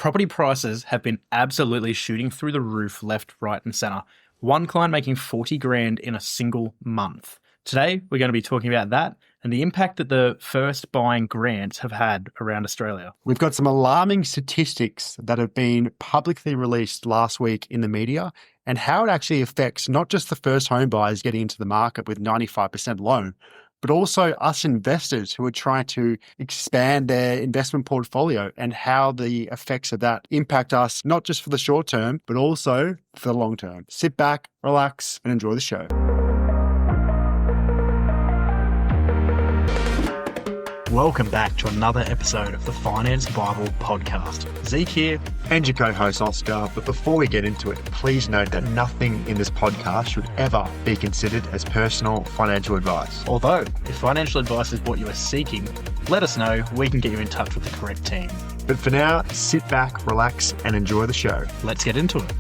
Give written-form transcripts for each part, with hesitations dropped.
Property prices have been absolutely shooting through the roof left, right, and center. One client making 40 grand in a single month. Today, we're going to be talking about that and the impact that the first buying grants have had around Australia. We've got some alarming statistics that have been publicly released last week in the media and how it actually affects not just the first home buyers getting into the market with 95% loan, but also us investors who are trying to expand their investment portfolio and how the effects of that impact us, not just for the short term, but also for the long term. Sit back, relax, and enjoy the show. Welcome back to another episode of the Finance Bible podcast. Zeke here. And your co-host Oscar. But before we get into it, please note that nothing in this podcast should ever be considered as personal financial advice. Although, if financial advice is what you are seeking, let us know. We can get you in touch with the correct team. But for now, sit back, relax, and enjoy the show. Let's get into it.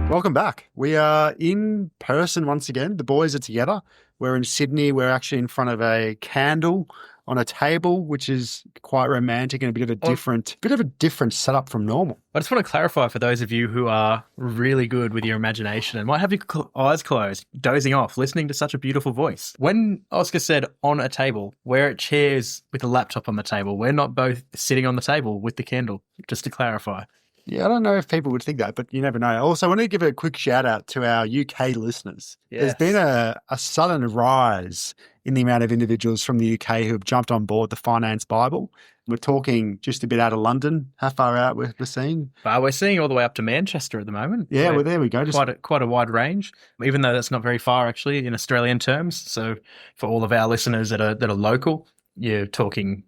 Welcome back. We are in person once again. The boys are together. We're in Sydney. We're actually in front of a candle on a table, which is quite romantic and a bit of a different setup from normal. I just want to clarify for those of you who are really good with your imagination and might have your eyes closed, dozing off, listening to such a beautiful voice. When Oscar said on a table, we're at chairs with a laptop on the table. We're not both sitting on the table with the candle, just to clarify. Yeah, I don't know if people would think that, but you never know. Also, I want to give a quick shout out to our UK listeners. Yes. There's been a sudden rise in the amount of individuals from the UK who have jumped on board the Finance Bible. We're talking just a bit out of London. How far out we're seeing? We're seeing all the way up to Manchester at the moment. Yeah, well, there we go. Quite a wide range, even though that's not very far actually in Australian terms. So for all of our listeners that are local, you're talking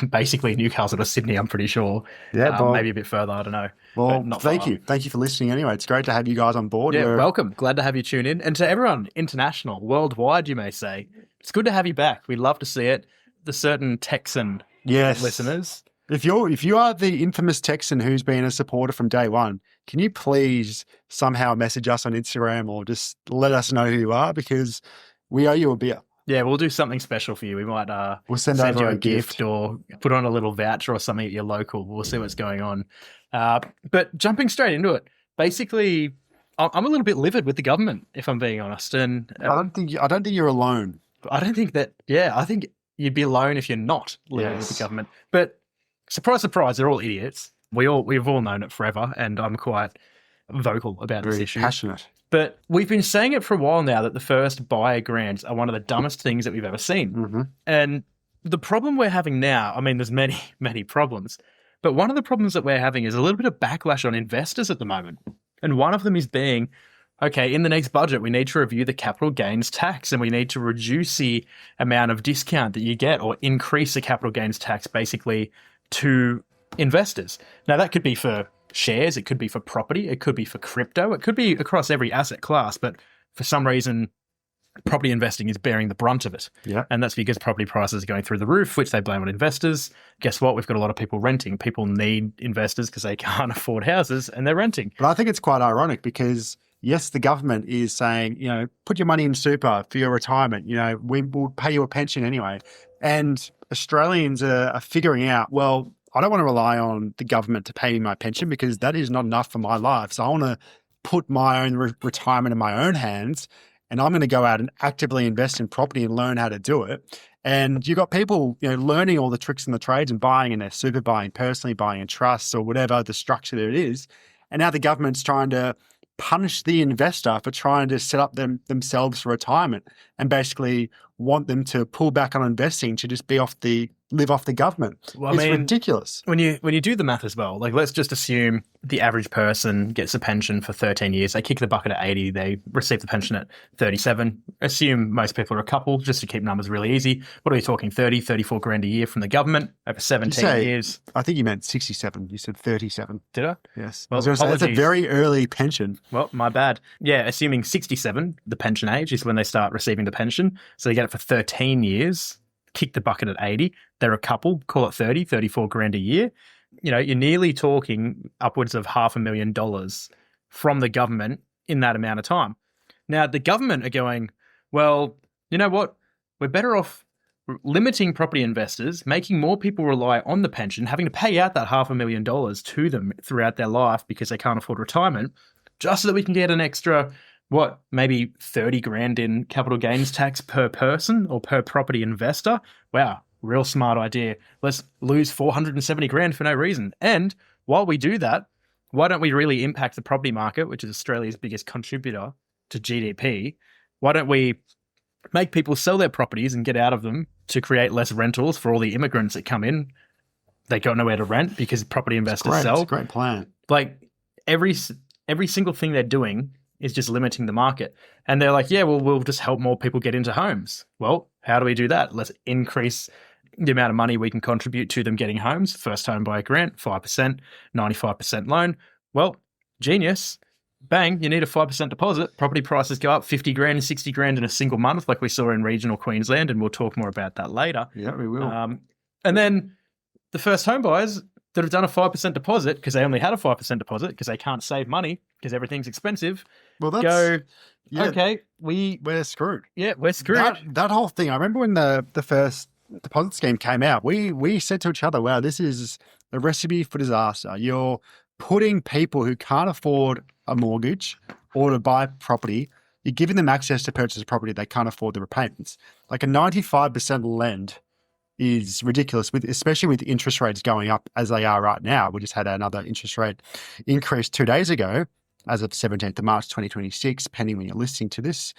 basically Newcastle to Sydney, I'm pretty sure. Yeah, maybe a bit further, I don't know. Well, thank you. Thank you for listening anyway. It's great to have you guys on board. Yeah, welcome. Glad to have you tune in. And to everyone, international, worldwide, you may say, it's good to have you back. We'd love to see it. The certain Texan listeners. If you are the infamous Texan who's been a supporter from day one, can you please somehow message us on Instagram or just let us know who you are, because we owe you a beer. Yeah, we'll do something special for you. We might we'll send over you a gift or put on a little voucher or something at your local. We'll see what's going on. But jumping straight into it, basically, I'm a little bit livid with the government, if I'm being honest. And I don't think you're alone. I don't think that. Yeah, I think you'd be alone if you're not living with the government. But surprise, surprise, they're all idiots. We've all known it forever, and I'm quite vocal about this issue. Very passionate. But we've been saying it for a while now that the first buyer grants are one of the dumbest things that we've ever seen. Mm-hmm. And the problem we're having now, I mean, there's many, many problems, but one of the problems that we're having is a little bit of backlash on investors at the moment. And one of them is being, okay, in the next budget, we need to review the capital gains tax and we need to reduce the amount of discount that you get or increase the capital gains tax basically to investors. Now, that could be for shares, it could be for property, it could be for crypto, it could be across every asset class, but for some reason, property investing is bearing the brunt of it. Yeah. And that's because property prices are going through the roof, which they blame on investors. Guess what? We've got a lot of people renting. People need investors because they can't afford houses and they're renting. But I think it's quite ironic because, yes, the government is saying, put your money in super for your retirement. We will pay you a pension anyway. And Australians are figuring out, well, I don't want to rely on the government to pay me my pension because that is not enough for my life. So I want to put my own retirement in my own hands, and I'm going to go out and actively invest in property and learn how to do it. And you've got people, learning all the tricks and the trades and buying in their super, buying personally, buying in trusts or whatever the structure that it is. And now the government's trying to punish the investor for trying to set up themselves for retirement and basically want them to pull back on investing to just live off the government. Well, it's ridiculous. When you do the math as well, like let's just assume the average person gets a pension for 13 years. They kick the bucket at 80. They receive the pension at 37. Assume most people are a couple, just to keep numbers really easy. What are we talking? 30, 34 grand a year from the government over 17 years. I think you meant 67. You said 37. Did I? Yes. Well, that's a very early pension. Well, my bad. Yeah, assuming 67, the pension age is when they start receiving the pension. So they get it for 13 years. Kick the bucket at 80. They're a couple, call it 30, 34 grand a year. You're nearly talking upwards of $500,000 from the government in that amount of time. Now, the government are going, well, you know what? We're better off limiting property investors, making more people rely on the pension, having to pay out that $500,000 to them throughout their life because they can't afford retirement, just so that we can get an extra, maybe 30 grand in capital gains tax per person or per property investor. Wow, real smart idea. Let's lose 470 grand for no reason. And while we do that, why don't we really impact the property market, which is Australia's biggest contributor to GDP? Why don't we make people sell their properties and get out of them to create less rentals for all the immigrants that come in? They got nowhere to rent because property investors sell. It's a great plan. Like every single thing they're doing is just limiting the market. And they're like, yeah, well, we'll just help more people get into homes. Well, how do we do that? Let's increase the amount of money we can contribute to them getting homes. First home buyer grant, 5%, 95% loan. Well, genius. Bang, you need a 5% deposit. Property prices go up 50 grand and 60 grand in a single month, like we saw in regional Queensland, and we'll talk more about that later. Yeah, we will. And then the first home buyers that have done a 5% deposit, because they only had a 5% deposit, because they can't save money, because everything's expensive, okay, we're screwed. Yeah, we're screwed. That whole thing, I remember when the first deposit scheme came out, we said to each other, wow, this is a recipe for disaster. You're putting people who can't afford a mortgage or to buy property, you're giving them access to purchase a property they can't afford the repayments. Like a 95% lend is ridiculous, especially with interest rates going up as they are right now. We just had another interest rate increase 2 days ago, as of 17th of March 2026, pending when you're listening to this.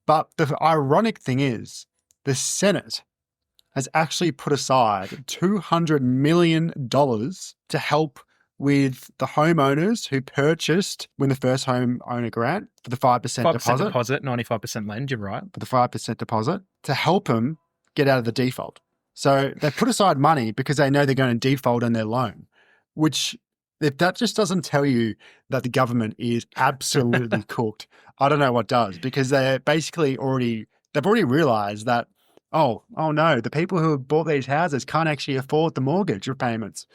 But the ironic thing is, the Senate has actually put aside $200 million to help with the homeowners who purchased when the first homeowner grant for the 5% deposit. 95% lend, you're right. For the 5% deposit to help them get out of the default. So they put aside money because they know they're going to default on their loan, which if that just doesn't tell you that the government is absolutely cooked, I don't know what does, because they've already realized that, oh no, the people who have bought these houses can't actually afford the mortgage repayments.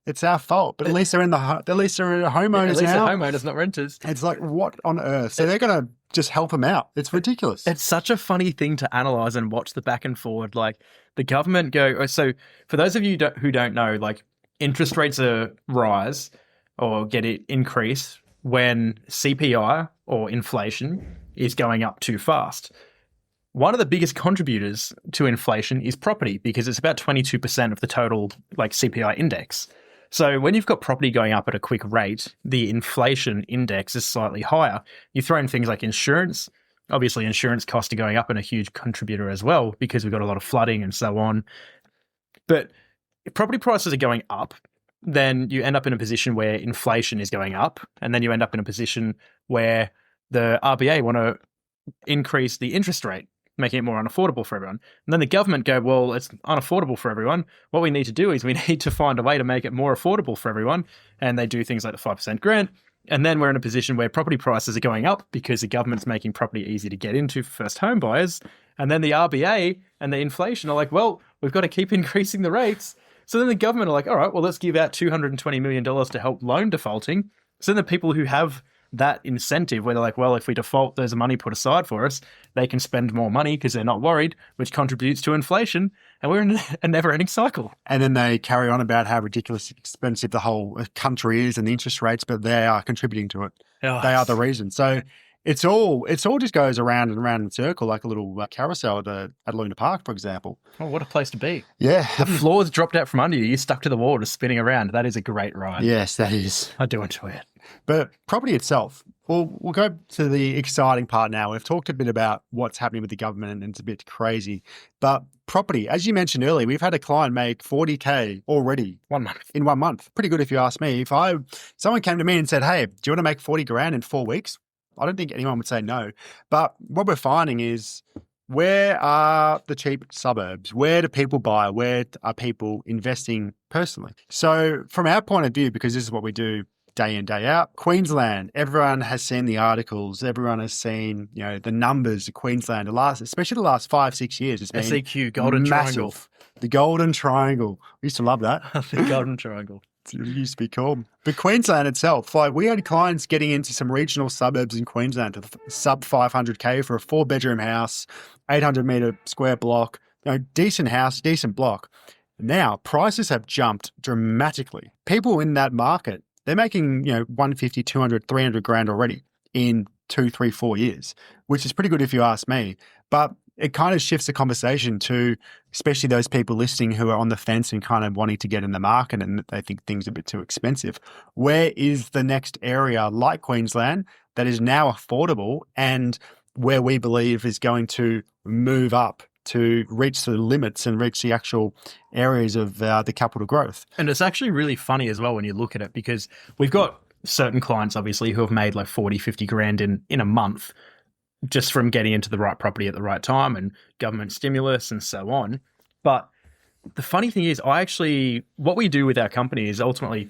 It's our fault, but at least they're homeowners at least now. They're homeowners, not renters. It's like, what on earth? So they're going to just help them out. It's ridiculous. It's such a funny thing to analyze and watch the back and forward. Like the government so for those of you who don't know, like interest rates rise or get it increase when CPI or inflation is going up too fast. One of the biggest contributors to inflation is property, because it's about 22% of the total like CPI index. So when you've got property going up at a quick rate, the inflation index is slightly higher. You throw in things like insurance. Obviously, insurance costs are going up and a huge contributor as well, because we've got a lot of flooding and so on. But if property prices are going up, then you end up in a position where inflation is going up, and then you end up in a position where the RBA want to increase the interest rate, making it more unaffordable for everyone. And then the government go, well, it's unaffordable for everyone. What we need to do is we need to find a way to make it more affordable for everyone. And they do things like the 5% grant. And then we're in a position where property prices are going up because the government's making property easy to get into for first home buyers. And then the RBA and the inflation are like, well, we've got to keep increasing the rates. So then the government are like, all right, well, let's give out $220 million to help loan defaulting. So then the people who have that incentive where they're like, well, if we default, there's money put aside for us, they can spend more money because they're not worried, which contributes to inflation. And we're in a never-ending cycle. And then they carry on about how ridiculously expensive the whole country is and the interest rates, but they are contributing to it. Oh, they are the reason. So it's all just goes around and around in a circle, like a little carousel at Luna Park, for example. Oh, what a place to be. Yeah. The floor's dropped out from under you. You're stuck to the wall, just spinning around. That is a great ride. Yes, that is. I do enjoy it. But property itself, we'll go to the exciting part now. We've talked a bit about what's happening with the government, and it's a bit crazy. But property, as you mentioned earlier, we've had a client make $40K already. 1 month. In 1 month. Pretty good if you ask me. If someone came to me and said, hey, do you want to make 40 grand in 4 weeks? I don't think anyone would say no. But what we're finding is, where are the cheap suburbs? Where do people buy? Where are people investing personally? So from our point of view, because this is what we do day in, day out, Queensland, everyone has seen the articles. Everyone has seen, the numbers of Queensland, especially the last 5-6 years. It's been SEQ, Golden massive. Triangle. The Golden Triangle. We used to love that. The Golden Triangle. It used to be cool. But Queensland itself, like we had clients getting into some regional suburbs in Queensland to sub 500K for a 4-bedroom house, 800 metre square block, decent house, decent block. Now prices have jumped dramatically. People in that market, they're making 150, 200, 300 grand already in 2, 3, 4 years, which is pretty good if you ask me. But it kind of shifts the conversation to especially those people listening who are on the fence and kind of wanting to get in the market and they think things are a bit too expensive. Where is the next area like Queensland that is now affordable and where we believe is going to move up to reach the limits and reach the actual areas of the capital growth? And it's actually really funny as well when you look at it, because we've got certain clients, obviously, who have made like 40, 50 grand in a month just from getting into the right property at the right time and government stimulus and so on. But the funny thing is, what we do with our company is ultimately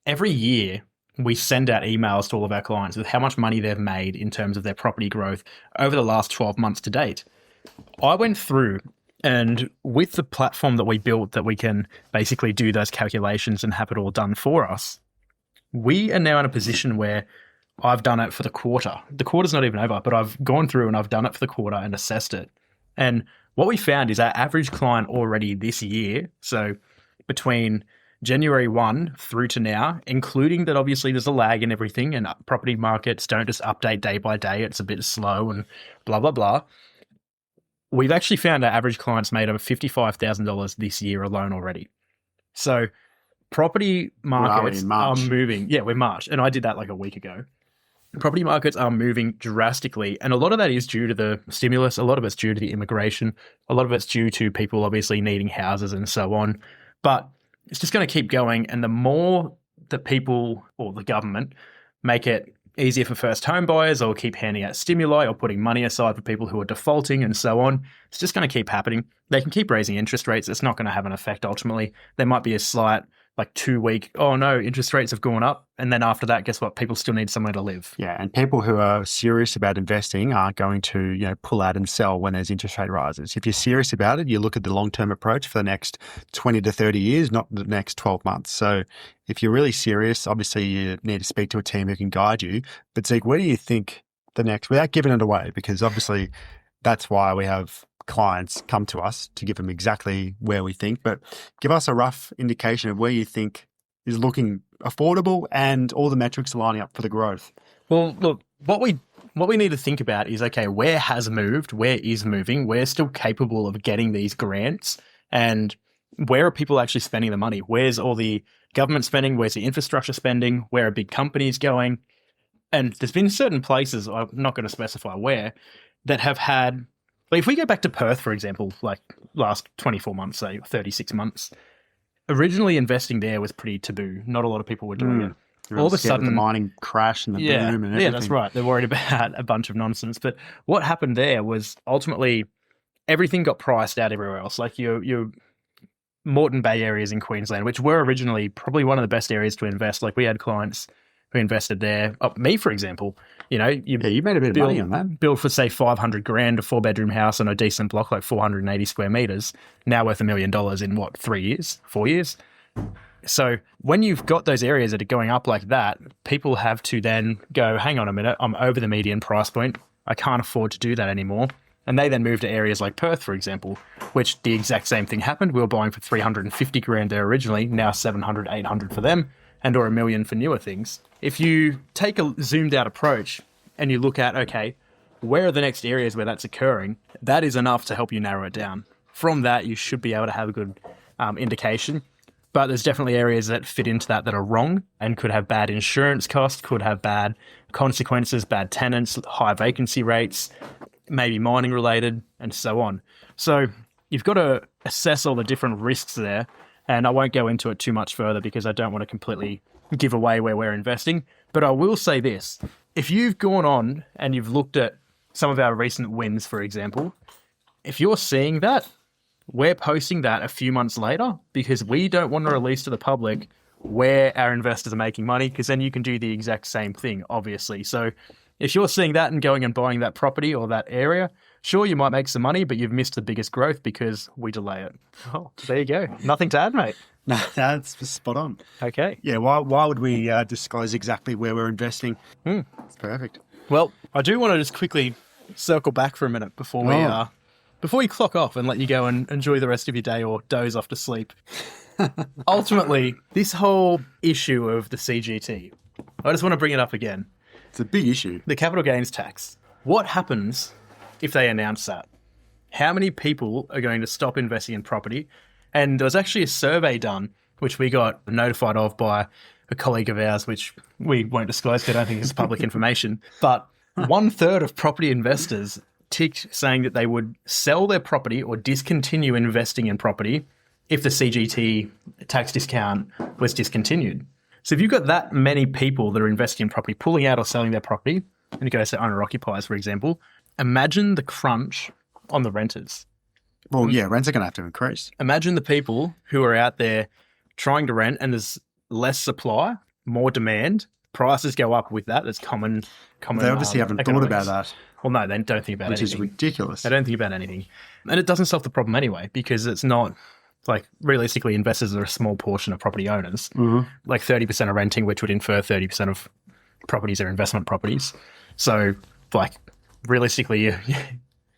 every year we send out emails to all of our clients with how much money they've made in terms of their property growth over the last 12 months to date. I went through, and with the platform that we built that we can basically do those calculations and have it all done for us, we are now in a position where I've done it for the quarter. The quarter's not even over, but I've gone through and I've done it for the quarter and assessed it. And what we found is our average client already this year, so between January 1 through to now, including that obviously there's a lag in everything and property markets don't just update day by day, it's a bit slow and blah, blah, blah. We've actually found our average clients made over $55,000 this year alone already. So property markets are moving. Yeah, we're March. And I did that like a week ago. Property markets are moving drastically. And a lot of that is due to the stimulus. A lot of it's due to the immigration. A lot of it's due to people obviously needing houses and so on. But it's just going to keep going. And the more that people or the government make it easier for first home buyers or keep handing out stimuli or putting money aside for people who are defaulting and so on, it's just going to keep happening. They can keep raising interest rates. It's not going to have an effect ultimately. There might be a slight 2 week, oh no, interest rates have gone up. And then after that, guess what? People still need somewhere to live. Yeah. And people who are serious about investing aren't going to, pull out and sell when there's interest rate rises. If you're serious about it, you look at the long-term approach for the next 20 to 30 years, not the next 12 months. So if you're really serious, obviously you need to speak to a team who can guide you. But Zeke, where do you think the next, without giving it away, because obviously that's why we have clients come to us to give them exactly where we think, but give us a rough indication of where you think is looking affordable and all the metrics are lining up for the growth. Well, look, what we need to think about is, okay, where has moved, where is moving, where's still capable of getting these grants, and where are people actually spending the money? Where's all the government spending? Where's the infrastructure spending? Where are big companies going? And there's been certain places, I'm not going to specify where, that have had, if we go back to Perth, for example, like last 24 months, say 36 months, originally investing there was pretty taboo. Not a lot of people were doing it. All of a sudden, the mining crash and the boom and everything. Yeah, that's right. They're worried about a bunch of nonsense. But what happened there was ultimately everything got priced out everywhere else. Like your Moreton Bay areas in Queensland, which were originally probably one of the best areas to invest. Like we had clients who invested there. Me, for example, you made a bit of money on that. Built for say 500 grand, a 4-bedroom house on a decent block, like 480 square meters, now worth $1 million in what, 3 years, 4 years? So when you've got those areas that are going up like that, people have to then go, hang on a minute, I'm over the median price point. I can't afford to do that anymore. And they then move to areas like Perth, for example, which the exact same thing happened. We were buying for 350 grand there originally, now 700, 800 for them, and or $1 million for newer things. If you take a zoomed out approach and you look at, okay, where are the next areas where that's occurring, that is enough to help you narrow it down. From that, you should be able to have a good indication. But there's definitely areas that fit into that are wrong and could have bad insurance costs, could have bad consequences, bad tenants, high vacancy rates, maybe mining related, and so on. So you've got to assess all the different risks there. And I won't go into it too much further because I don't want to completely give away where we're investing. But I will say this. If you've gone on and you've looked at some of our recent wins, for example, if you're seeing that, we're posting that a few months later because we don't want to release to the public where our investors are making money, because then you can do the exact same thing, obviously. So if you're seeing that and going and buying that property or that area, sure, you might make some money, but you've missed the biggest growth because we delay it. Oh, there you go. Nothing to add, mate. No, that's spot on. Okay. Yeah, why would we disclose exactly where we're investing? It's perfect. Well, I do want to just quickly circle back for a minute before before you clock off and let you go and enjoy the rest of your day or doze off to sleep. Ultimately, this whole issue of the CGT, I just want to bring it up again. It's a big issue. The capital gains tax. What happens if they announce that? How many people are going to stop investing in property? And there was actually a survey done, which we got notified of by a colleague of ours, which we won't disclose because I don't think it's public information. But 1/3 of property investors ticked saying that they would sell their property or discontinue investing in property if the CGT tax discount was discontinued. So if you've got that many people that are investing in property, pulling out or selling their property, and you go to owner-occupiers, for example, imagine the crunch on the renters. Well, yeah, rents are going to have to increase. Imagine the people who are out there trying to rent and there's less supply, more demand, prices go up with that. That's common. They obviously haven't thought about that. Well, no, they don't think about anything. Which is ridiculous. They don't think about anything. And it doesn't solve the problem anyway, because it's not, like, realistically, investors are a small portion of property owners. Mm-hmm. Like 30% are renting, which would infer 30% of properties are investment properties. So, like, realistically,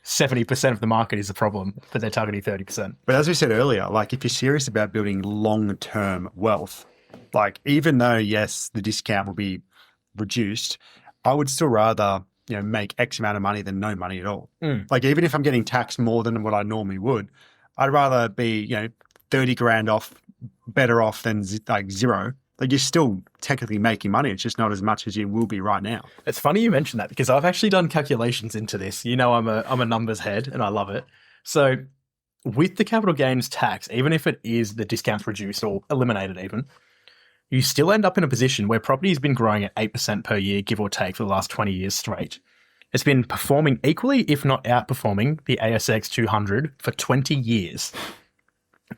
70% of the market is the problem, but they're targeting 30%. But as we said earlier, like, if you're serious about building long-term wealth, like, even though, yes, the discount will be reduced, I would still rather, make X amount of money than no money at all. Like, even if I'm getting taxed more than what I normally would, I'd rather be, 30 grand off, better off than like zero. Like, you're still technically making money. It's just not as much as you will be right now. It's funny you mention that because I've actually done calculations into this. I'm a numbers head and I love it. So with the capital gains tax, even if it is the discounts reduced or eliminated even, you still end up in a position where property has been growing at 8% per year, give or take, for the last 20 years straight. It's been performing equally, if not outperforming, the ASX 200 for 20 years.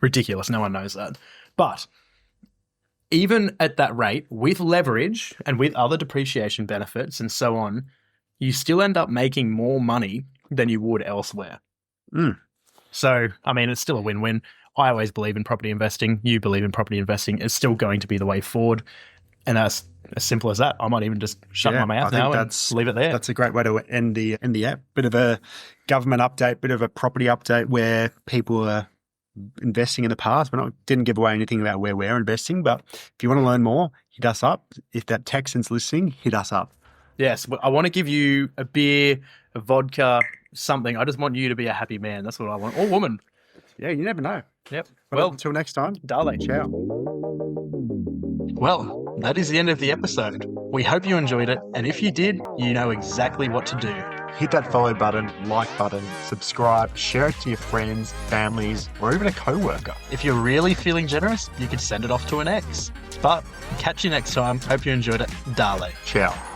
Ridiculous. No one knows that. But even at that rate, with leverage and with other depreciation benefits and so on, you still end up making more money than you would elsewhere. So, I mean, it's still a win-win. I always believe in property investing. You believe in property investing. It's still going to be the way forward. And that's as simple as that. I might even just shut my mouth now and leave it there. That's a great way to end the app. Bit of a government update, bit of a property update where people are investing in the past. Didn't give away anything about where we're investing, but if you want to learn more, hit us up. If that Texan's listening, hit us up. Yes, I want to give you a beer, a vodka, something. I just want you to be a happy man. That's what I want. Or woman. Yeah, you never know. Yep. Well, until next time. Dale. Ciao. Well, that is the end of the episode. We hope you enjoyed it. And if you did, you know exactly what to do. Hit that follow button, like button, subscribe, share it to your friends, families, or even a co-worker. If you're really feeling generous, you could send it off to an ex. But catch you next time. Hope you enjoyed it. Dale. Ciao.